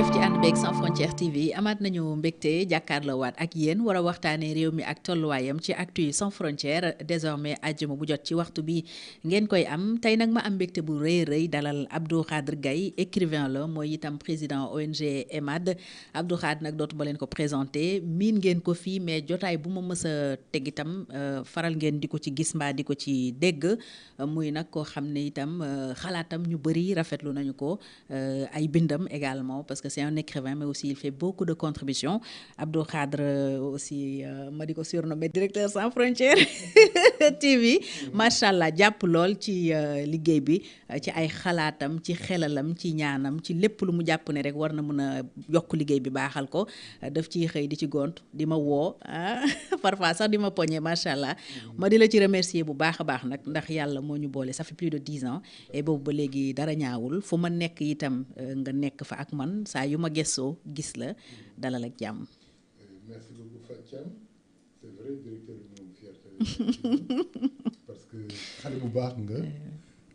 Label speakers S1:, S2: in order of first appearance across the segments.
S1: jërëjëf ci ànd beeg Sans Frontières TV amaat nañu mbégte jàkkaarloowaat ak yéen war a waxtaanee réew mi ak tolluwaayam ci actu yi Sans Frontières désormais àjjuma bu jot ci waxtu bi ngeen koy am tey nag ma am mbégte bu rëy rëy dalal Abdou Khadre Gaye écrivain la mooy itam président ONG EMAD Abdou Khadre nag dootuma leen ko présenté miin ngeen ko fii mais jotaay bu ma mës a teg itam faral ngeen di ko ci gis mbaa di ko ci dégg muy nag koo xam ne itam xalaatam ñu bëri rafetlu nañu ko ay bindam également parce que c'est un écrivain mais aussi il fait beaucoup de contributions Abdou Khadre aussi ma di ko surnommé directeur Sans Frontières TV macha allah jàpp lool ci liggéey bi ci ay xalaatam ci xelalam ci ñaanam ci lépp lu mu jàpp ne rek war na mën a yokk liggéey bi baaxal ko daf ciy xëy di ci gont di ma woo parfois sax di ma poñe macha allah ma di la ci remercier bu baax a baax nag ndax yàlla moo ñu boole ça fait plus de 10 ans et boobu ba léegi dara ñaawul fu ma nekk itam nga nekk fa ak man saa yu ma gëstoo gis la dalal ak jàmm.
S2: Merci beaucoup Fatou. C'est vrai directeur bi moom fierté parce que xale bu baax nga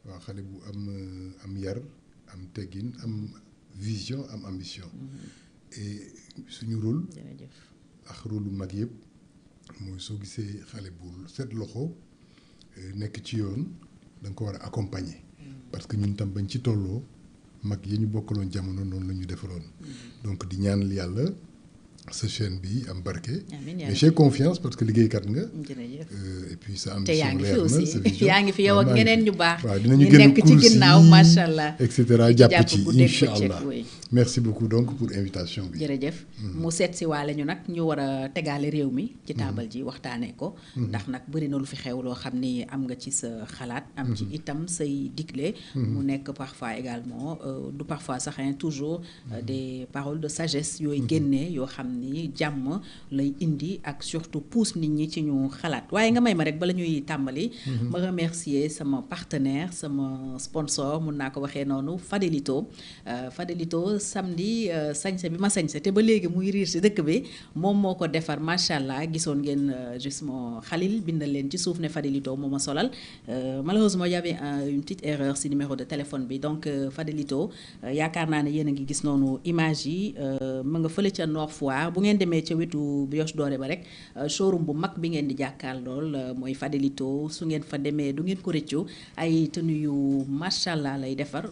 S2: waaw xale bu am yar am teggin am vision am ambition et suñu rôle ak rôle lu mag yëpp mooy soo gisee xale bu set loxo nekk ci yoon da nga ko war a accompagner parce que ñun tam bañ ci tolloo mag yi ñu bokkaloon jamono noonu la ñu defaloon donc di ñaanal yàlla sa chaîne bi am barke. mais j'ai confiance parce que liggéeykat nga. et puis sa ambition leer na sa vision
S1: yaa ngi fi yow ak ñeneen ñu baax.
S2: waaw dinañu
S1: ñu
S2: gën a
S1: nekk ci ginnaaw macha allah
S2: et cetera jàpp ci incha allah
S1: oui.
S2: merci beaucoup donc pour invitation bi.
S1: jërëjëf mu seet si waale ñu nag ñu war a tegaale réew mi ci taabal ji waxtaanee ko. ndax nag bëri na lu fi xew loo xam ni am nga ci sa xalaat. am ci itam say digle. mu nekk parfois également du parfois sax toujours des paroles de sagesse yooyu génnee yoo xam ni jàmm lay indi ak surtout pousse nit ñi ci ñu xalaat waaye nga may ma rek bala ñuy tàmbali. ma remercier sama partenaire sama sponsor mun naa ko waxee noonu Fadelito Fadelito samedi sañse bi ma sañse te ba léegi muy riir si dëkk bi moom moo ko defar macha allah gisoon ngeen justement Khalil bindal leen ci suuf ne Fadelito moo ma solal malheureusement y avait une petite erreur si numéro de téléphone bi donc Fadelito yaakaar naa ne yéen a ngi gis noonu image yi ma nga fële ca Nord Foire bu ngeen demee ca wetu Brioche Dorée ba rek showroom bu mag bi ngeen di jàkkaar lool mooy Fadelito su ngeen fa demee du ngeen ko rëccu ay tenue yu macha allah lay defar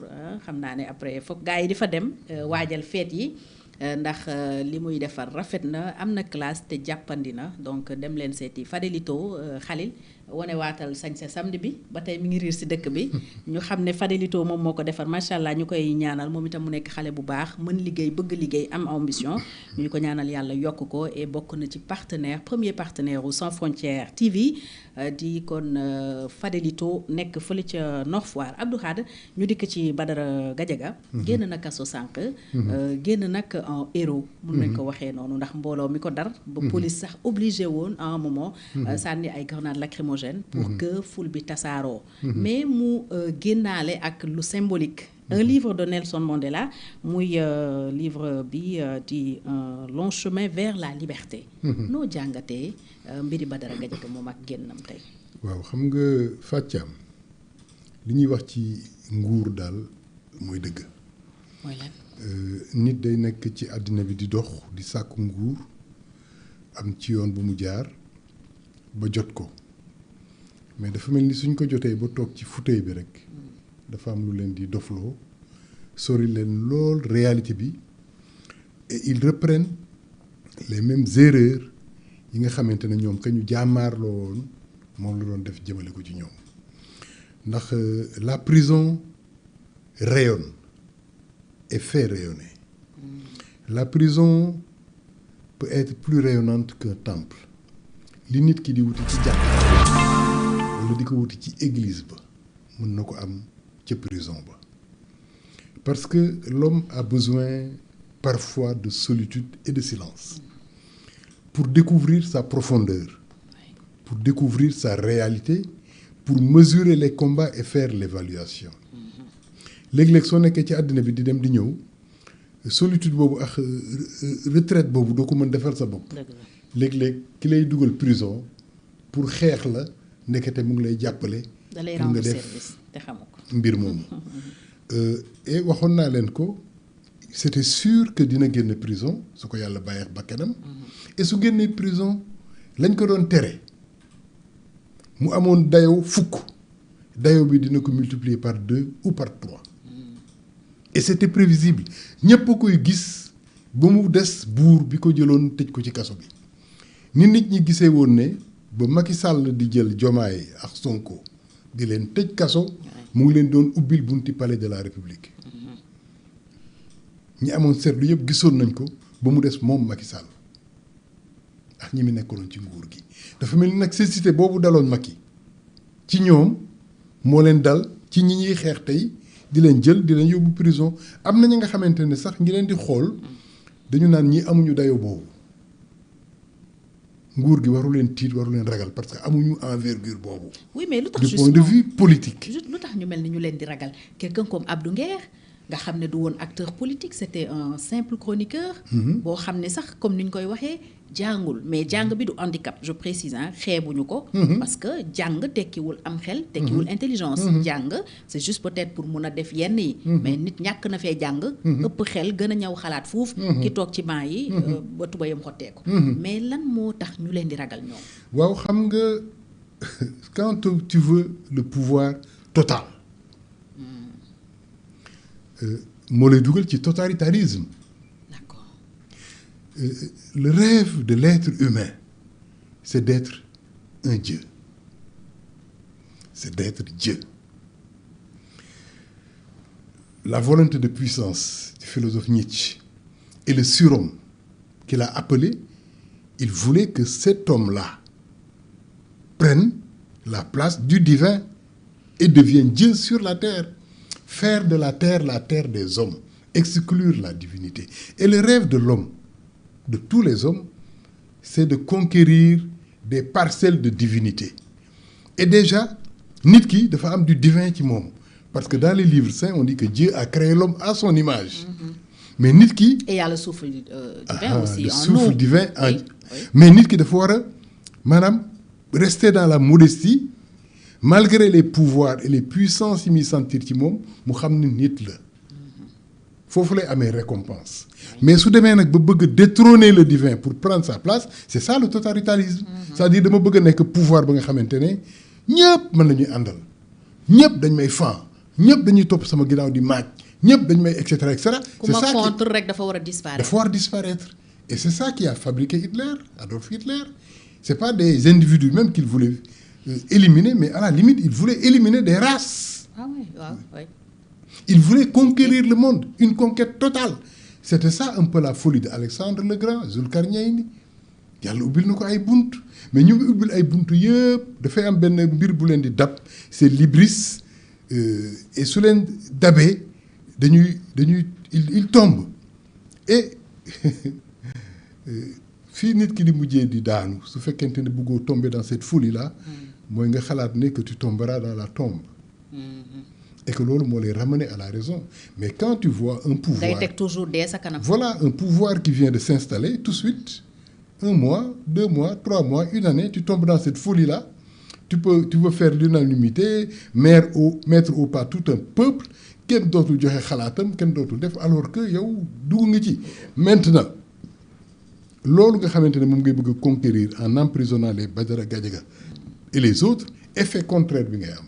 S1: xam naa ne après foog gars yi di fa dem waajal feet yi ndax li muy defar rafet na am na classe te jàppandi na donc dem leen seeti Fadelito Khalil wane waatal sañse samedi bi ba tey mi ngi riir si dëkk bi ñu xam ne Fadelito moom moo ko defar macha allah ñu koy ñaanal moom itam mu nekk xale bu baax mën liggéey bëgg liggéey am ambition ñu ko ñaanal yàlla yokk ko et bokk na ci partenaire premier partenaire u Sans Frontières TV di kon Fadelito nekk fële ca Nord Foire Abdou Khadre ñu dikk ci Badara Gadiaga génn na kaso sànq génn nag en héros mun nañ ko waxee noonu ndax mbooloo mi ko dar ba police sax obligé woon à un moment sànni ay grenades lacrymogènes pour que foule bi tasaaroo mais mu génnaale ak lu symbolique un livre de Nelson Mandela muy livre bi di long chemin vers la liberté noo jàngatee mbiri Badara Gadiaga moom ak génnam tey
S2: waaw xam nga Fatou li ñuy wax ci nguur daal mooy dëgg
S1: mooy lan
S2: nit day nekk ci àddina bi di dox di sàkku nguur am ci yoon bu mu jaar ba jot ko mais dafa mel ni suñ ko jotee ba toog ci fauteuil bi rek dafa am lu leen di dofloo sori leen lool réalité bi et ils reprennent les mêmes erreurs yi nga xamante ne ñoom ka ñu jaamaarloo woon moom la doon def jëmale ko ci ñoom ndax la prison rayonne et fait rayonner la prison peut être plus rayonnante qu'un temple li nit ki di wuti ci jàkk wala di ko wuti ci église ba mën na ko am ca prison ba parce que l'homme a besoin parfois de solitude et de silence pour découvrir sa profondeur pour découvrir sa réalité pour mesurer les combats et faire l'évaluation léeg-léeg soo nekkee ci àddina bi di dem di ñëw solitude boobu ak retraite boobu doo ko mën defal sa bopp léeg-léeg ki lay dugal prison pour xeex la ndekete mu ngi lay jàppale pour nga def mbir moomu et waxoon naa leen ko c'était sûr que dina génn prison su ko yàlla bàyyeex bakkanam et su génnee prison lañ ko doon tere mu amoon dayoo fukk dayoo bi dina ko multiplier par 2 ou par 3 et c'était prévisible ñëpp a koy gis ba mu des buur bi ko jëloon tëj ko ci kaso bi ni nit ñi gisee woon ne ba Macky Sall di jël Diomaye ak Sonko di leen tëj kaso mu ngi leen doon ubbil bunti palais de la République ñi amoon seetlu yëpp gisoon nañ ko ba mu des moom Macky Sall ak ñi mu nekkaloon ci nguur gi dafa mel ni nag cécité boobu daloon Macky ci ñoom moo leen dal ci ñi ñuy xeex tey di leen jël di leen yóbbu prison am na ñi nga xamante ne sax ngi leen di xool dañu naan ñi amuñu dayo boobu nguur gi waru leen tiit waru leen ragal parce que amuñu envergure boobu.
S1: oui mais lu tax
S2: du point de vue politique.
S1: lu tax ñu mel ni ñu leen di ragal quelqu'un comme Abdou Nguer nga xam ne du woon acteur politique c'était un simple chroniqueur. boo xam ne sax comme ni ñu koy waxee jàngul mais jàng bi du handicap je précise xeebuñu ko. parce que jàng tekkiwul am xel. tekkiwul intelligence. jàng c'est juste peut-être pour mun a def yenn yi. mais nit ñàkk na fee jàng. ëpp xel gën a ñëw xalaat fuuf. ki toog ci banc yi. ba tubayam xotteeku. mais lan moo tax ñu leen di ragal ñoom.
S2: waaw xam nga quand tu veux le pouvoir total. moo lay dugal ci totalitarisme.
S1: D'accord.
S2: Le rêve de l'être humain c'est d'être un Dieu c'est d'être Dieu. La volonté de puissance du philosophe Nietzsche et le surhomme qu'il a appelé, il voulait que cet homme-là prenne la place du divin et devienne Dieu sur la terre. Faire de la terre des hommes, exclure la divinité. Et le rêve de l'homme, de tous les hommes, c'est de conquérir des parcelles de divinité. Et déjà, nit ki dafa am du divin ci moom parce que dans les livres saints on dit que Dieu a créé l'homme à son image. Mais nit ki.
S1: et il y a le souffle divin aussi
S2: le
S1: en
S2: souffle
S1: nous.
S2: divin en
S1: Oui.
S2: mais nit ki dafa war a maanaam rester dans la modestie. Malgré les pouvoirs et les puissances yi muy sentir ci moom mu xam ni nit la foofu lay amee récompense mais su demee nag ba bëgg a détrôner le divin pour prendre sa place c'est ça le totalitarisme. C'est-à-dire dama bëgg a nekk pouvoir ba nga xamante ne ñëpp mën nañuy àndal ñëpp dañ may fan ñëpp dañuy topp sama ginnaaw di maaj ñëpp dañ may et cetera et cetera.
S1: ku ma contre rek dafa war a disparaître.
S2: dafa war a disparaître et c'est ça qui a fabriqué Hitler Adolf Hitler c'est pas des individus même qu'il voulait éliminer, mais à la limite, il voulait éliminer des races.
S1: Ah oui, oui.
S2: Il voulait conquérir le monde, une conquête totale. C'était ça un peu la folie d'Alexandre le Grand, Zulkarnaïn. Yàlla ubbil na ko ay bunt mais ñu ngi ubbil ay bunt yëpp dafay am benn mbir bu leen di dab c'est l'hybris et su leen dabee dañuy il tombe et fii nit ki di mujjee di daanu su fekkente ne bëggoo tomber dans cette folie là. mooy nga xalaat ne que tu tomberas dans la tombe. Et que loolu moo lay ramener à la raison mais quand tu vois un pouvoir
S1: ngay teg toujours dee sa kanam.
S2: voilà un pouvoir qui vient de s'installer tout de suite 1 mois 2 mois 3 mois 1 année tu tombes dans cette folie là tu veux faire l'unanimité mettre au pas tout un peuple kenn dootul joxe xalaatam kenn dootul def alors que yow dugg nga ci maintenant loolu nga xamante ne moom ngay bëgg a conquérir en emprisonnant les Badara Gadiaga et les autres effet contraire bi ngay am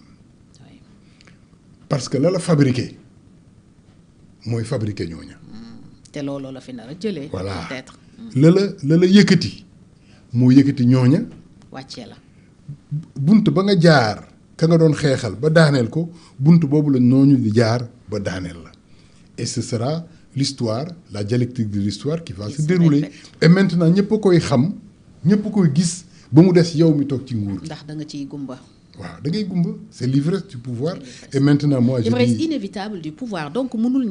S2: parce que la fabriqué mooy fabriqué ñooña.
S1: te looloo la fi nar a jëlee.
S2: voilà
S1: peut-être.
S2: la yëkkati moo yëkkati ñooña.
S1: wàccee la.
S2: bunt ba nga jaar ka nga doon xeexal ba daaneel ko bunt boobu la ñooñu di jaar ba daaneel la et ce sera l'histoire la dialectique de l'histoire qui va se dérouler et maintenant ñëpp a koy xam ñëpp a koy gis ba mu des yow mi toog ci nguur.
S1: ndax da nga ciy gumba.
S2: waaw da ngay gumba c'est l'ivresse du pouvoir et maintenant moi je dis
S1: l'ivresse inévitable du pouvoir donc mënul